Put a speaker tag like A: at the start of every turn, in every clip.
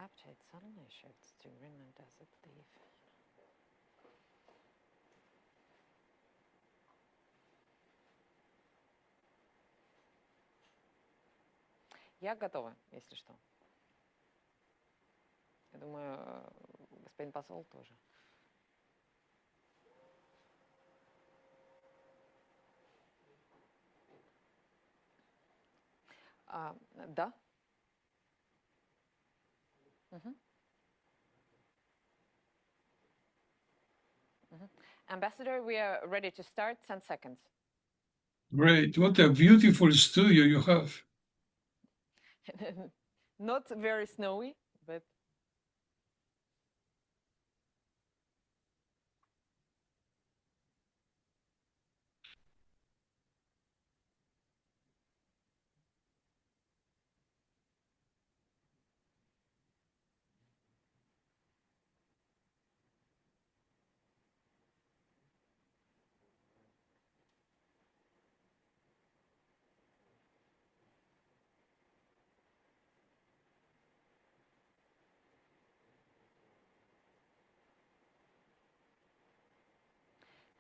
A: Capture it suddenly shifts to Greenland as it leave. Я готова, если что. Я думаю, господин посол тоже. Да. Ambassador, we are ready to start. 10 seconds.
B: Great. What a beautiful studio you have.
A: Not very snowy, but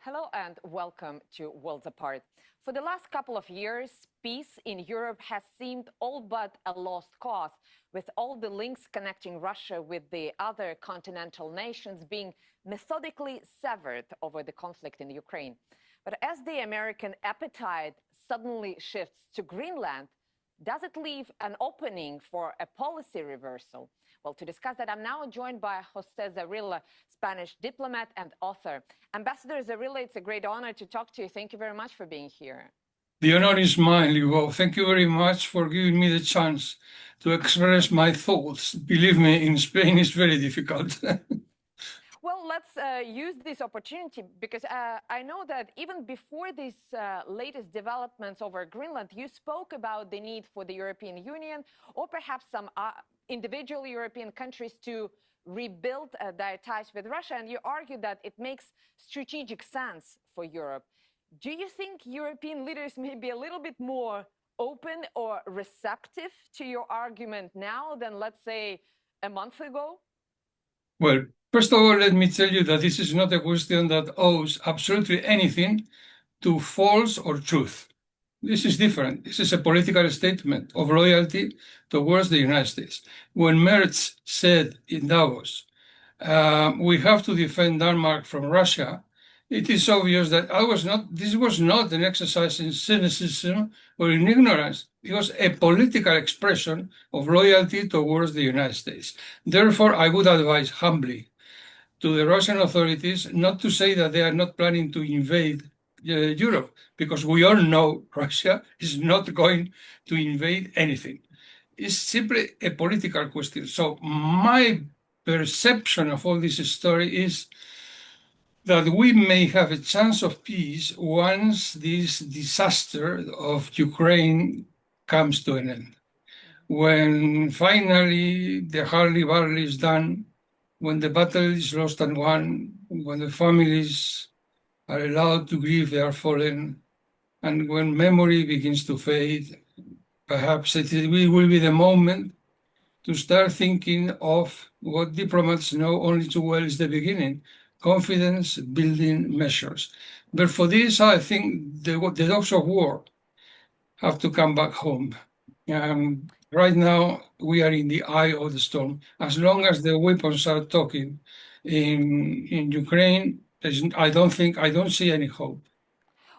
A: hello and welcome to Worlds Apart. For the last couple of years, peace in Europe has seemed all but a lost cause, with all the links connecting Russia with the other continental nations being methodically severed over the conflict in Ukraine. But as the American appetite suddenly shifts to Greenland, does it leave an opening for a policy reversal? Well, to discuss that, I'm now joined by José Zarilla, Spanish diplomat and author. Ambassador Zarilla, it's a great honor to talk to you. Thank you very much for being here.
B: The honor is mine, Livo. Thank you very much for giving me the chance to express my thoughts. Believe me, in Spain it's very difficult.
A: Well, let's use this opportunity because I know that even before these latest developments over Greenland, you spoke about the need for the European Union or perhaps some individual European countries to rebuild their ties with Russia. And you argue that it makes strategic sense for Europe. Do you think European leaders may be a little bit more open or receptive to your argument now than, let's say, a month ago?
B: Well, first of all, let me tell you that this is not a question that owes absolutely anything to false or truth. This is different. This is a political statement of loyalty towards the United States. When Merz said in Davos, we have to defend Denmark from Russia, it is obvious that this was not an exercise in cynicism or in ignorance. It was a political expression of loyalty towards the United States. Therefore, I would advise humbly to the Russian authorities not to say that they are not planning to invade Europe, because we all know Russia is not going to invade anything. It's simply a political question. So my perception of all this story is that we may have a chance of peace once this disaster of Ukraine comes to an end. When finally the hurly-burly is done, when the battle is lost and won, when the families are allowed to grieve their fallen, and when memory begins to fade, perhaps it will be the moment to start thinking of what diplomats know only too well is the beginning, confidence building measures. But for this, I think the dogs of war have to come back home. Right now, we are in the eye of the storm. As long as the weapons are talking in Ukraine, I don't see any hope.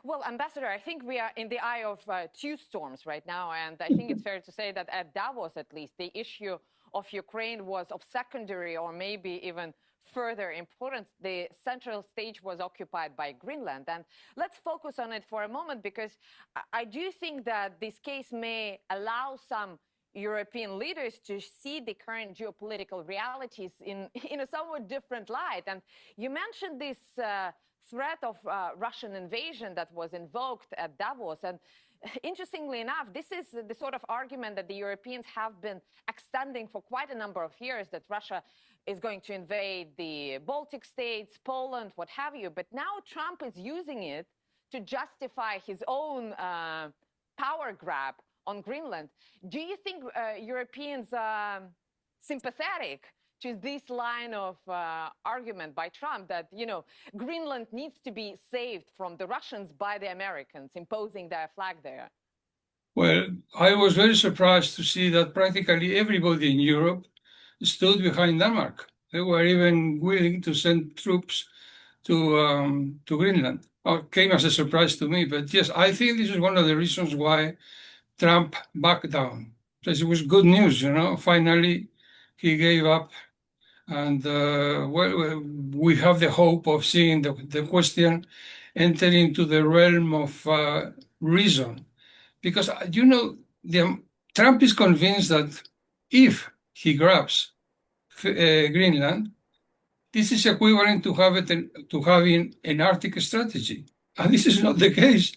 A: Well, Ambassador, I think we are in the eye of two storms right now. And I think it's fair to say that at Davos, at least, the issue of Ukraine was of secondary or maybe even further importance. The central stage was occupied by Greenland. And let's focus on it for a moment, because I do think that this case may allow some European leaders to see the current geopolitical realities in a somewhat different light. And you mentioned this threat of Russian invasion that was invoked at Davos. And interestingly enough, this is the sort of argument that the Europeans have been extending for quite a number of years, that Russia is going to invade the Baltic states, Poland, what have you. But now Trump is using it to justify his own power grab on Greenland. Do you think Europeans sympathetic to this line of argument by Trump that, Greenland needs to be saved from the Russians by the Americans imposing their flag there?
B: Well, I was very surprised to see that practically everybody in Europe stood behind Denmark. They were even willing to send troops to Greenland. It came as a surprise to me, but yes, I think this is one of the reasons why Trump backed down. Because it was good news, Finally, he gave up, and we have the hope of seeing the question enter into the realm of reason. Because, Trump is convinced that if he grabs Greenland, this is equivalent to having an Arctic strategy. And this is not the case.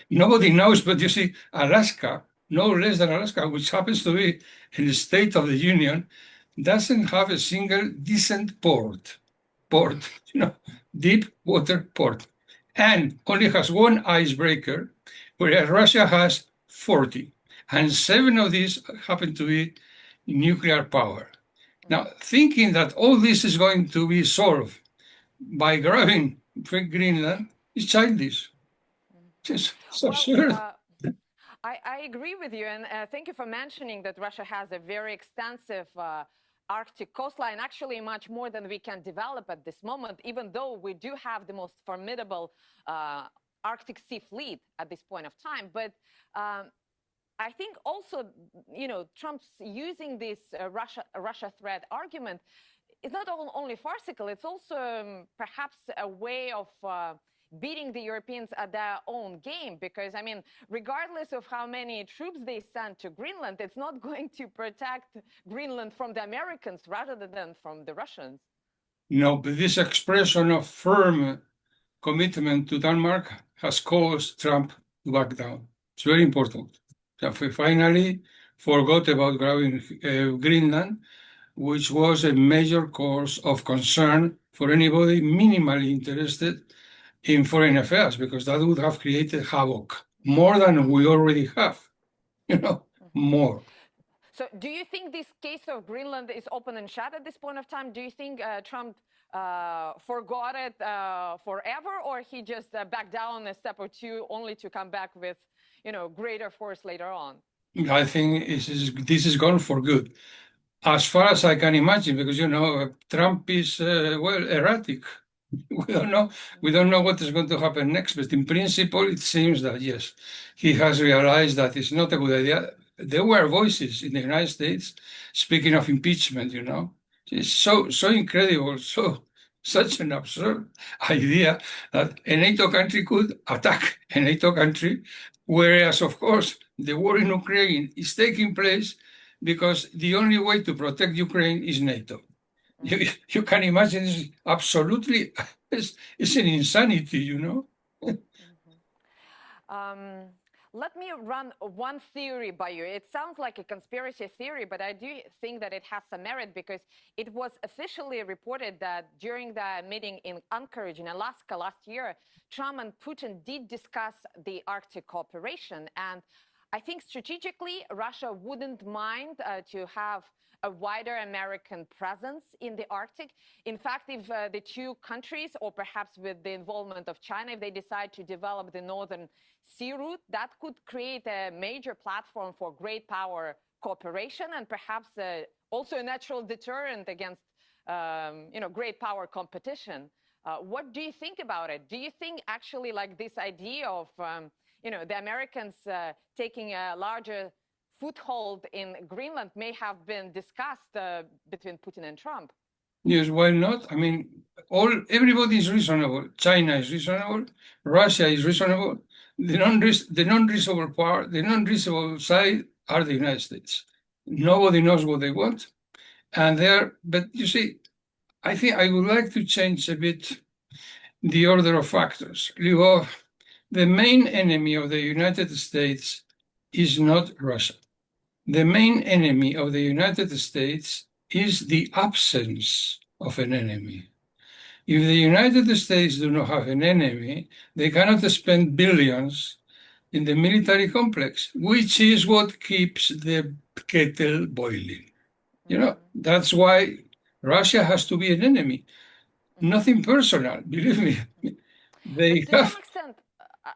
B: Nobody knows, but you see, Alaska, no less than Alaska, which happens to be in the State of the Union, doesn't have a single decent port, deep water port, and only has one icebreaker, whereas Russia has 40, and 7 of these happen to be nuclear power. Now, thinking that all this is going to be solved by grabbing Greenland is childish. It's absurd.
A: I agree with you, and thank you for mentioning that Russia has a very extensive Arctic coastline, actually much more than we can develop at this moment, even though we do have the most formidable Arctic Sea Fleet at this point of time. But I think also, Trump's using this Russia threat argument is not only farcical, it's also perhaps a way of beating the Europeans at their own game. Because, regardless of how many troops they send to Greenland, it's not going to protect Greenland from the Americans rather than from the Russians.
B: No, but this expression of firm commitment to Denmark has caused Trump to back down. It's very important. We finally forgot about grabbing Greenland, which was a major cause of concern for anybody minimally interested in foreign affairs, because that would have created havoc, more than we already have, more.
A: So do you think this case of Greenland is open and shut at this point of time? Do you think Trump forgot it forever, or he just backed down a step or two only to come back with greater force later on?
B: I think this is gone for good, as far as I can imagine, because Trump is erratic. We don't know what is going to happen next, but in principle, it seems that yes, he has realized that it's not a good idea. There were voices in the United States speaking of impeachment. It's so incredible, such an absurd idea that a NATO country could attack a NATO country, whereas, of course, the war in Ukraine is taking place because the only way to protect Ukraine is NATO. You can imagine this is absolutely, it's an insanity,
A: Let me run one theory by you. It sounds like a conspiracy theory, but I do think that it has some merit, because it was officially reported that during the meeting in Anchorage in Alaska last year, Trump and Putin did discuss the Arctic cooperation. And I think strategically, Russia wouldn't mind to have a wider American presence in the Arctic. In fact, if the two countries, or perhaps with the involvement of China, if they decide to develop the Northern Sea Route, that could create a major platform for great power cooperation, and perhaps also a natural deterrent against, great power competition. What do you think about it? Do you think actually this idea of, the Americans taking a larger foothold in Greenland may have been discussed between Putin and Trump?
B: Yes, why not? Everybody is reasonable. China is reasonable. Russia is reasonable. The non-reasonable part, the non-reasonable side are the United States. Nobody knows what they want. But you see, I think I would like to change a bit the order of factors. The main enemy of the United States is not Russia. The main enemy of the United States is the absence of an enemy. If the United States do not have an enemy, they cannot spend billions in the military complex, which is what keeps the kettle boiling. You know, that's why Russia has to be an enemy. Nothing personal, believe me. They
A: But to some
B: have.
A: extent,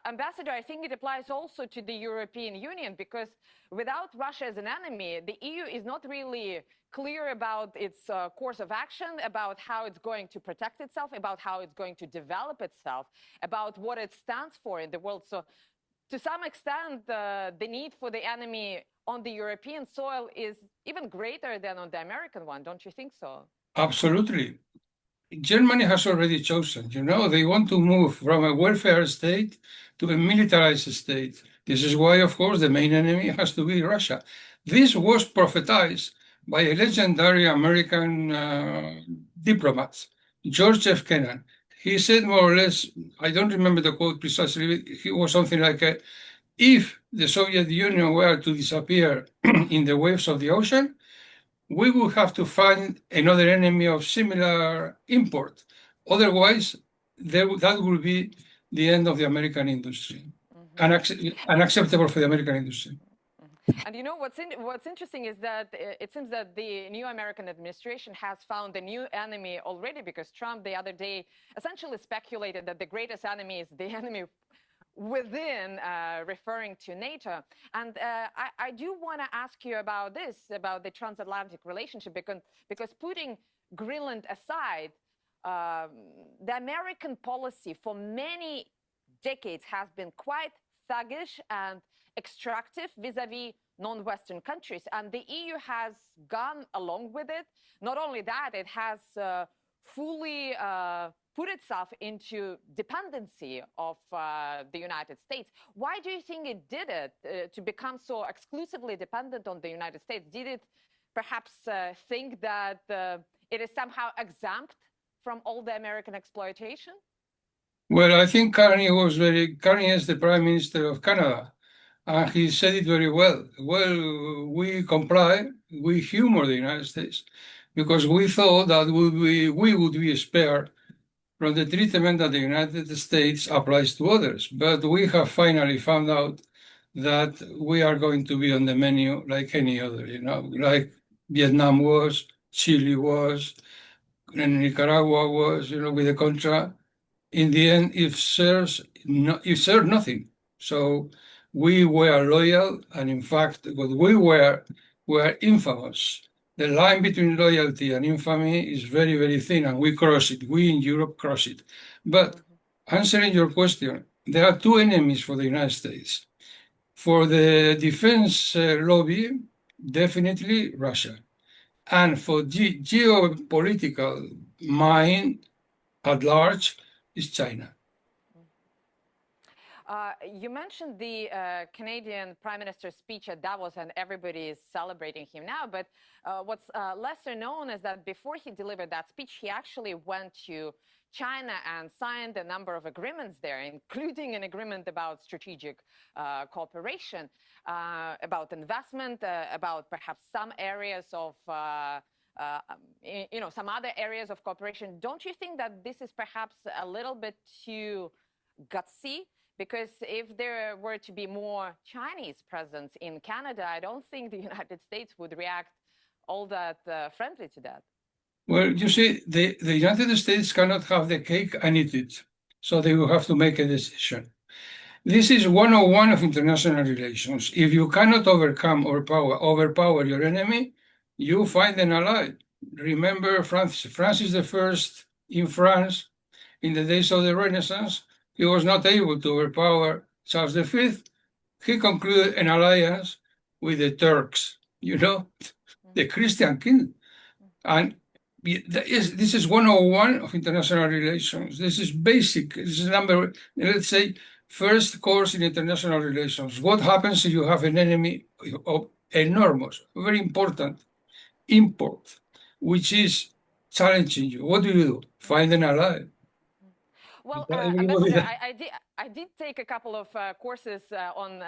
A: Ambassador, I think it applies also to the European Union because without Russia as an enemy, the EU is not really clear about its course of action, about how it's going to protect itself, about how it's going to develop itself, about what it stands for in the world. So to some extent, the need for the enemy on the European soil is even greater than on the American one. Don't you think so?
B: Absolutely. Germany has already chosen, you know, they want to move from a welfare state to a militarized state. This is why, of course, the main enemy has to be Russia. This was prophetized by a legendary American diplomat, George F. Kennan. He said more or less, I don't remember the quote precisely, it was something like, if the Soviet Union were to disappear in the waves of the ocean, we would have to find another enemy of similar import. Otherwise, that would be the end of the American industry, unacceptable for the American industry.
A: And you know what's interesting is that it seems that the new American administration has found a new enemy already because Trump the other day essentially speculated that the greatest enemy is the enemy within, referring to NATO. And I do want to ask you about this, about the transatlantic relationship, because putting Greenland aside, the American policy for many decades has been quite thuggish and extractive vis-a-vis non-Western countries. And the EU has gone along with it. Not only that, it has fully put itself into dependency of the United States. Why do you think it did it, to become so exclusively dependent on the United States? Did it perhaps think that it is somehow exempt from all the American exploitation?
B: Well, I think Carney is the Prime Minister of Canada, and he said it very well. Well, we comply, we humor the United States, because we thought that we would be spared from the treatment that the United States applies to others. But we have finally found out that we are going to be on the menu like any other, you know, like Vietnam was, Chile was, and Nicaragua was, you know, with the Contra. In the end, it served nothing. So we were loyal, and in fact, what we were infamous. The line between loyalty and infamy is very, very thin, and we cross it. We in Europe cross it. But answering your question, there are two enemies for the United States. For the defense lobby, definitely Russia. And for geopolitical mind at large is China.
A: You mentioned the Canadian Prime Minister's speech at Davos, and everybody is celebrating him now. But what's lesser known is that before he delivered that speech, he actually went to China and signed a number of agreements there, including an agreement about strategic cooperation, about investment, about perhaps some areas of some other areas of cooperation. Don't you think that this is perhaps a little bit too gutsy? Because if there were to be more Chinese presence in Canada, I don't think the United States would react all that friendly to that.
B: Well, you see, the United States cannot have the cake and eat it. So they will have to make a decision. This is 101 of international relations. If you cannot overpower your enemy, you find an ally. Remember Francis I in France in the days of the Renaissance? He was not able to overpower Charles V. He concluded an alliance with the Turks, you know, the Christian king. And this is 101 of international relations. This is basic. This is let's say, first course in international relations. What happens if you have an enemy of enormous, very important import, which is challenging you? What do? Find an ally.
A: Well, Ambassador, I did take a couple of courses on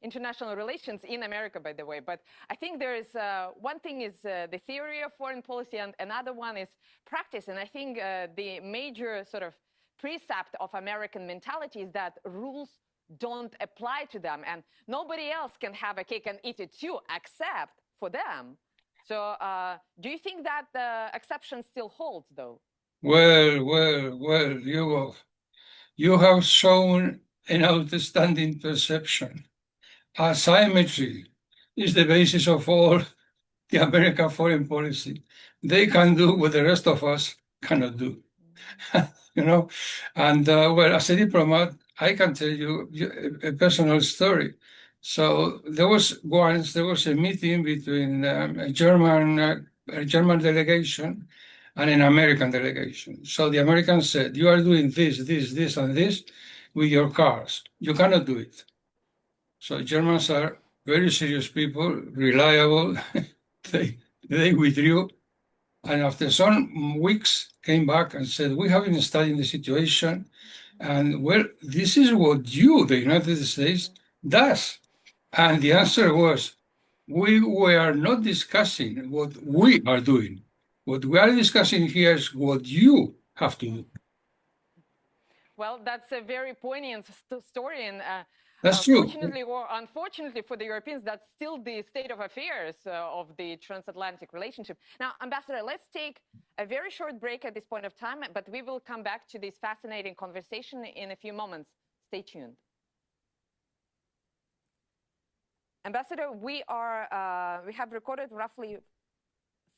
A: international relations in America, by the way. But I think there is one thing is the theory of foreign policy, and another one is practice. And I think the major sort of precept of American mentality is that rules don't apply to them, and nobody else can have a cake and eat it too, except for them. So do you think that the exception still holds, though?
B: Well, you have shown an outstanding perception. Asymmetry is the basis of all the American foreign policy. They can do what the rest of us cannot do. You know, and well, as a diplomat, I can tell you a personal story. So there was a meeting between a German delegation and an American delegation. So the Americans said, "You are doing this, and this with your cars. You cannot do it." So Germans are very serious people, reliable. they withdrew, and after some weeks came back and said, "We have been studying the situation, and well, this is what the United States, does." And the answer was, we were not discussing what we are doing. What we are discussing here is what you have to do.
A: Well, that's a very poignant story, and
B: that's true.
A: Fortunately or unfortunately for the Europeans, that's still the state of affairs of the transatlantic relationship. Now, Ambassador, let's take a very short break at this point of time, but we will come back to this fascinating conversation in a few moments. Stay tuned. Ambassador, we have recorded roughly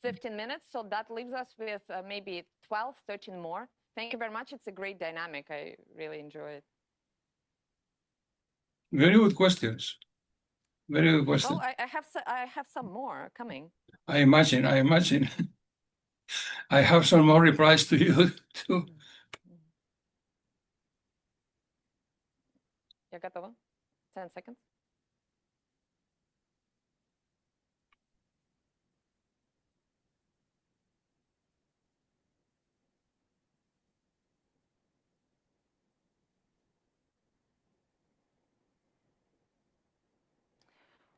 A: 15 minutes, so that leaves us with maybe 12, 13 more. Thank you very much. It's a great dynamic. I really enjoy it.
B: Very good questions. Very good questions.
A: Well, I have some more coming.
B: I imagine. I have some more replies to you too.
A: Я готова. 10 seconds.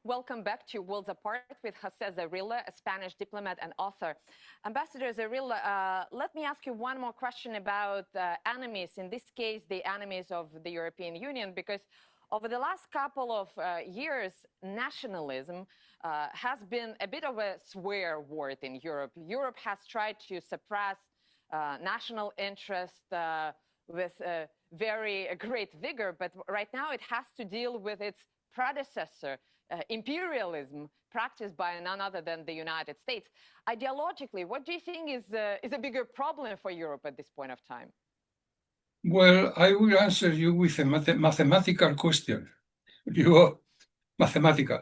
A: Welcome back to Worlds Apart with José Zorrilla, a Spanish diplomat and author. Ambassador Zorrilla, let me ask you one more question about enemies, in this case, the enemies of the European Union, because over the last couple of years, nationalism has been a bit of a swear word in Europe. Europe has tried to suppress national interest with very great vigor, but right now it has to deal with its predecessor, imperialism practiced by none other than the United States. Ideologically, what do you think is a bigger problem for Europe at this point of time?
B: Well, I will answer you with a mathematical question. Mathematical.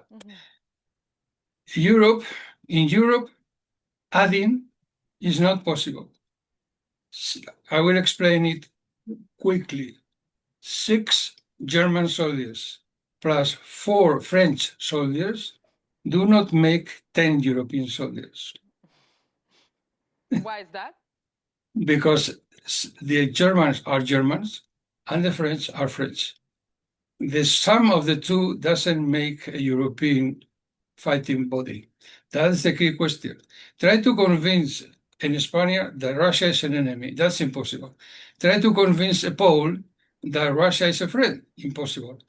B: In Europe, adding is not possible. I will explain it quickly. 6 German soldiers plus 4 French soldiers do not make 10 European soldiers.
A: Why is that?
B: Because the Germans are Germans and the French are French. The sum of the two doesn't make a European fighting body. That's the key question. Try to convince an Spaniard that Russia is an enemy. That's impossible. Try to convince a Pole that Russia is a friend. Impossible.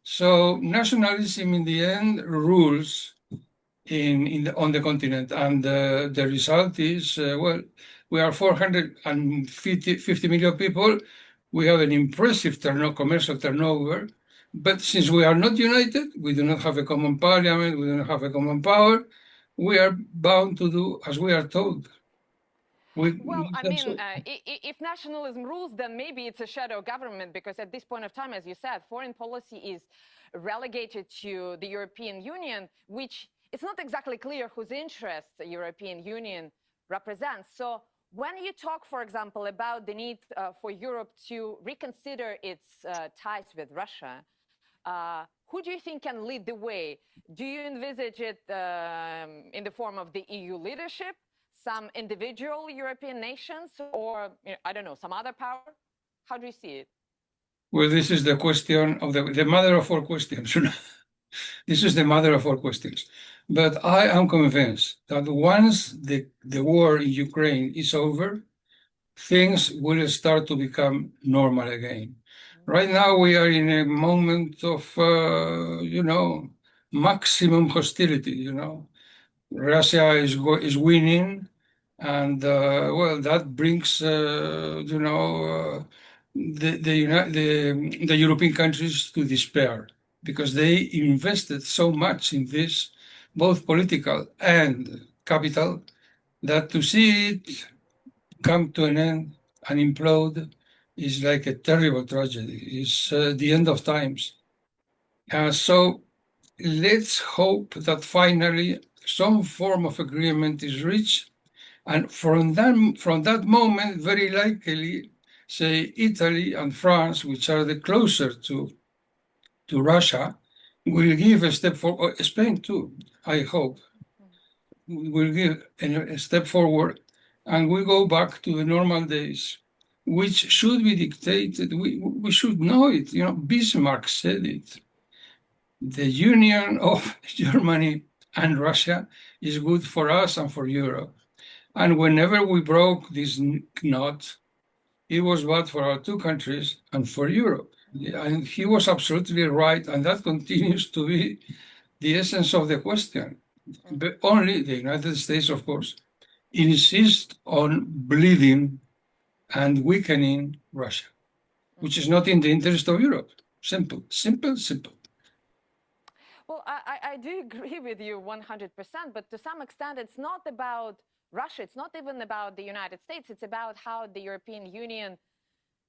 B: So nationalism in the end rules on the continent, and the result is, well, we are 450 million people. We have an impressive commercial turnover, but since we are not united, we do not have a common parliament, we do not have a common power, we are bound to do as we are told.
A: Well, I mean, if nationalism rules, then maybe it's a shadow government, because at this point of time, as you said, foreign policy is relegated to the European Union, which it's not exactly clear whose interests the European Union represents. So when you talk, for example, about the need for Europe to reconsider its ties with Russia, who do you think can lead the way? Do you envisage it in the form of the EU leadership, some individual European nations, or, I don't know, some other power? How do you see it?
B: Well, this is the question of the mother of all questions. This is the mother of all questions. But I am convinced that once the war in Ukraine is over, things will start to become normal again. Right now, we are in a moment of, maximum hostility, Russia is winning, and well, that brings the European countries to despair because they invested so much in this, both political and capital, that to see it come to an end and implode is like a terrible tragedy. It's the end of times. So let's hope that finally some form of agreement is reached. And from that moment, very likely, say Italy and France, which are the closer to Russia, will give a step forward. Spain too, I hope, will give a step forward, and we go back to the normal days, which should be dictated. We should know it. You know, Bismarck said it. The union of Germany and Russia is good for us and for Europe. And whenever we broke this knot, it was bad for our two countries and for Europe. And he was absolutely right. And that continues to be the essence of the question. But only the United States, of course, insist on bleeding and weakening Russia, which is not in the interest of Europe. Simple, simple, simple.
A: Well, I do agree with you 100%, but to some extent, it's not about Russia. It's not even about the United States. It's about how the European Union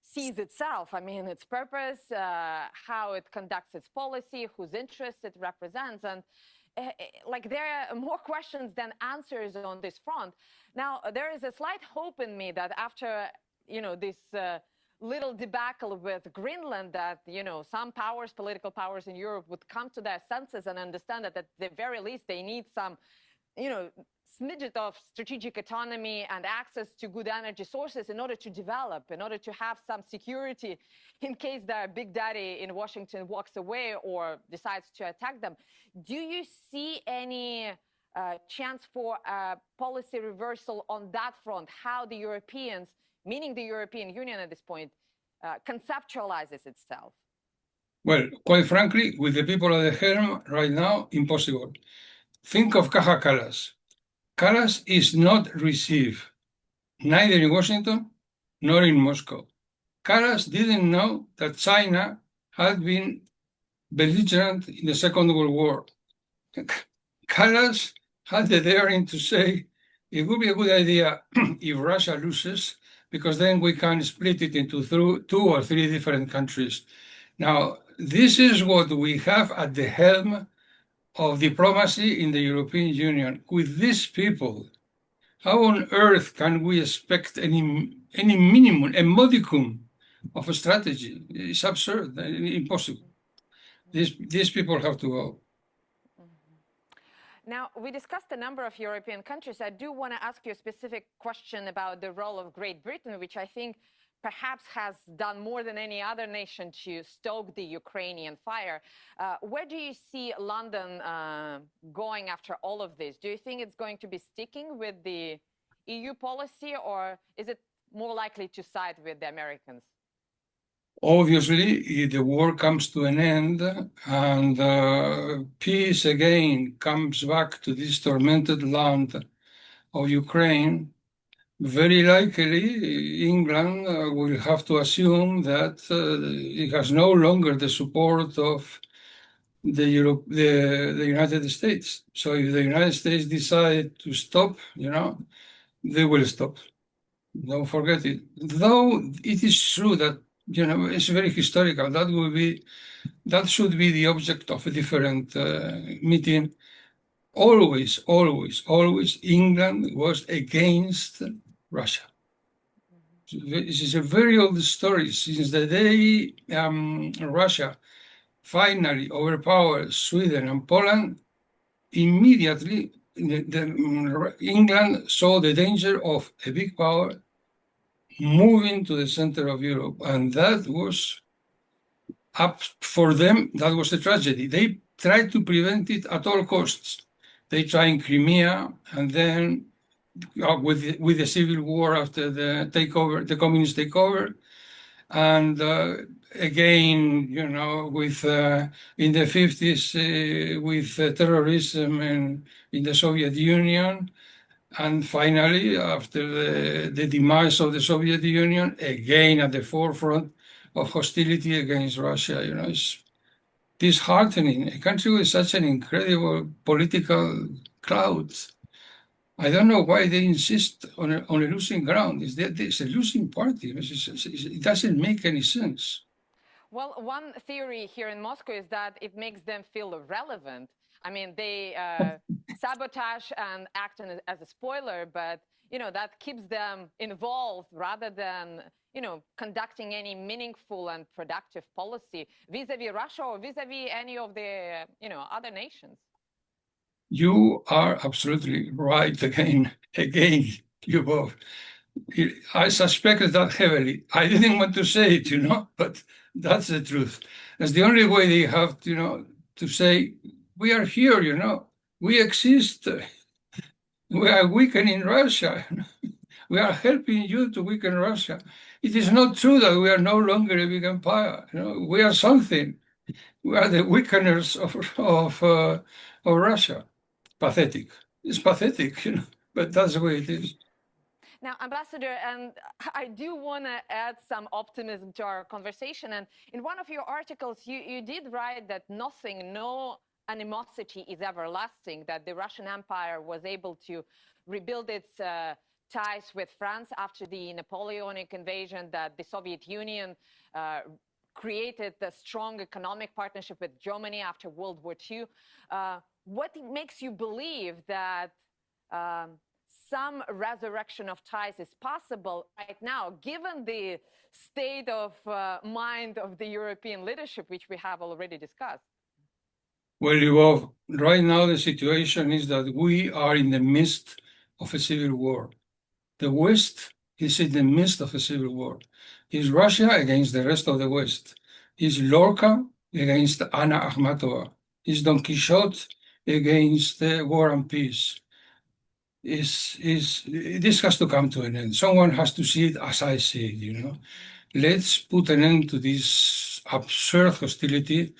A: sees itself. I mean, its purpose, how it conducts its policy, whose interests it represents. And like there are more questions than answers on this front. Now, there is a slight hope in me that after, this little debacle with Greenland, that, some powers, political powers in Europe would come to their senses and understand that at the very least they need some, smidget of strategic autonomy and access to good energy sources in order to develop, in order to have some security in case their big daddy in Washington walks away or decides to attack them. Do you see any chance for a policy reversal on that front? How the Europeans, meaning the European Union at this point, conceptualizes itself?
B: Well, quite frankly, with the people at the helm right now, impossible. Think of Kaja Kallas. Kallas is not received neither in Washington nor in Moscow. Kallas didn't know that China had been belligerent in the Second World War. Kallas had the daring to say it would be a good idea if Russia loses, because then we can split it into two or three different countries. Now, this is what we have at the helm of diplomacy in the European Union. With these people, how on earth can we expect any minimum, a modicum of a strategy? It's absurd, impossible. These people have to go.
A: Now, we discussed a number of European countries. I do want to ask you a specific question about the role of Great Britain, which I think perhaps has done more than any other nation to stoke the Ukrainian fire. Where do you see London going after all of this? Do you think it's going to be sticking with the EU policy, or is it more likely to side with the Americans?
B: Obviously, the war comes to an end and peace again comes back to this tormented land of Ukraine. Very likely, England will have to assume that it has no longer the support of the United States. So if the United States decide to stop, they will stop. Don't forget it. Though it is true that, it's very historical. That should be the object of a different meeting. Always, always, always, England was against Russia. This is a very old story. Since the day Russia finally overpowered Sweden and Poland, immediately England saw the danger of a big power moving to the center of Europe. And that was up for them. That was a tragedy. They tried to prevent it at all costs. They tried in Crimea, and then with the civil war after the communist takeover, And again, you know, with in the 50s with terrorism in the Soviet Union, and finally, after the demise of the Soviet Union, again at the forefront of hostility against Russia. You know, it's disheartening. A country with such an incredible political cloud. I don't know why they insist on a losing ground. It's a losing party. It doesn't make any sense.
A: Well, one theory here in Moscow is that it makes them feel relevant. I mean, they sabotage and act as a spoiler, but you know that keeps them involved rather than conducting any meaningful and productive policy vis-a-vis Russia or vis-a-vis any of the other nations.
B: You are absolutely right again, Lyubov. I suspected that heavily. I didn't want to say it, but that's the truth. That's the only way they have, to say, we are here, we exist. We are weakening Russia. We are helping you to weaken Russia. It is not true that we are no longer a big empire. We are something. We are the weakeners of Russia. Pathetic. It's pathetic, but that's the way it is.
A: Now, Ambassador, and I do want to add some optimism to our conversation. And in one of your articles, you did write that no animosity is everlasting, that the Russian Empire was able to rebuild its ties with France after the Napoleonic invasion, that the Soviet Union created a strong economic partnership with Germany after World War II. What makes you believe that some resurrection of ties is possible right now, given the state of mind of the European leadership, which we have already discussed?
B: Well, Lyubov, right now the situation is that we are in the midst of a civil war. The West is in the midst of a civil war. It's Russia against the rest of the West. It's Lorca against Anna Akhmatova. It's Don Quixote against War and Peace. This has to come to an end. Someone has to see it as I see it, Let's put an end to this absurd hostility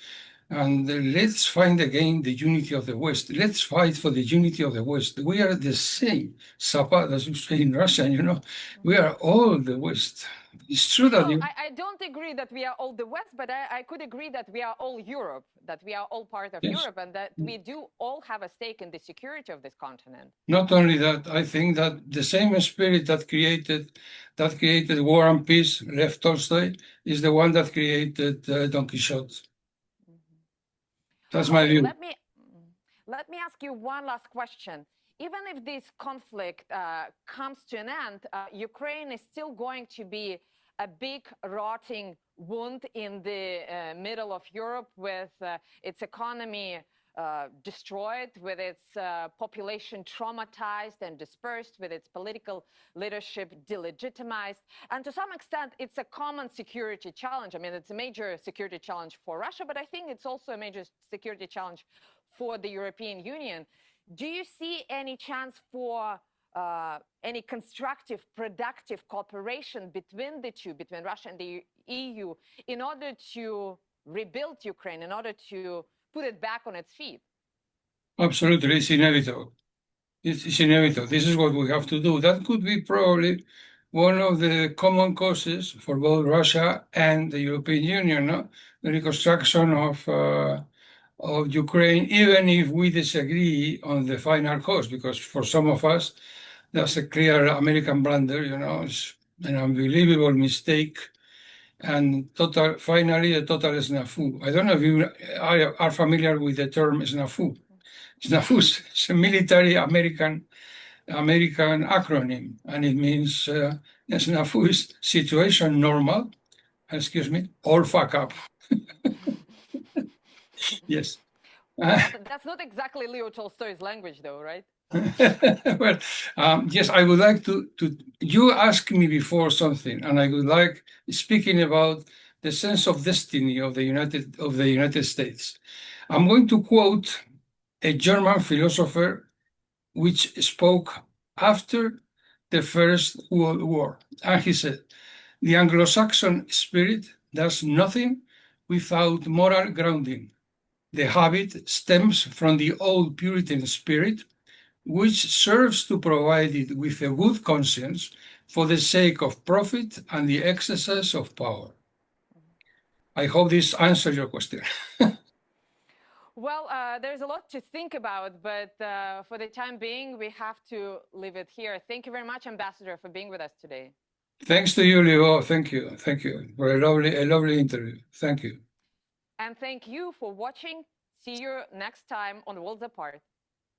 B: and let's find again the unity of the West. Let's fight for the unity of the West. We are the same. Zapat, as you say in Russian, we are all the West. It's true that
A: I don't agree that we are all the West, but I could agree that we are all Europe, that we are all part of Europe, and that we do all have a stake in the security of this continent.
B: Not only that, I think that the same spirit that created War and Peace, Lev Tolstoy, is the one that created Don Quixote. That's my view.
A: Let me ask you one last question. Even if this conflict comes to an end, Ukraine is still going to be a big rotting wound in the middle of Europe, with its economy destroyed, with its population traumatized and dispersed, with its political leadership delegitimized. And to some extent, it's a common security challenge. I mean, it's a major security challenge for Russia, but I think it's also a major security challenge for the European Union. Do you see any chance for any constructive, productive cooperation between the two, between Russia and the EU, in order to rebuild Ukraine, in order to put it back on its feet?
B: Absolutely, it's inevitable. It's inevitable. This is what we have to do. That could be probably one of the common causes for both Russia and the European Union, the reconstruction of Ukraine, even if we disagree on the final cause, because for some of us, that's a clear American blunder, it's an unbelievable mistake and finally a total snafu. I don't know if you are familiar with the term snafu. Snafu is a military American acronym, and it means snafu is situation normal, all fuck up. Yes.
A: That's not exactly Leo Tolstoy's language, though, right?
B: Well, yes, I would like to. You asked me before something, and I would like, speaking about the sense of destiny of the United States. I'm going to quote a German philosopher which spoke after the First World War, and he said, The Anglo-Saxon spirit does nothing without moral grounding. The habit stems from the old Puritan spirit, which serves to provide it with a good conscience for the sake of profit and the exercise of power. I hope this answers your question.
A: Well, there's a lot to think about, but for the time being, we have to leave it here. Thank you very much, Ambassador, for being with us today.
B: Thanks to you, Leo. Thank you. Thank you for a lovely interview. Thank you.
A: And thank you for watching. See you next time on Worlds Apart.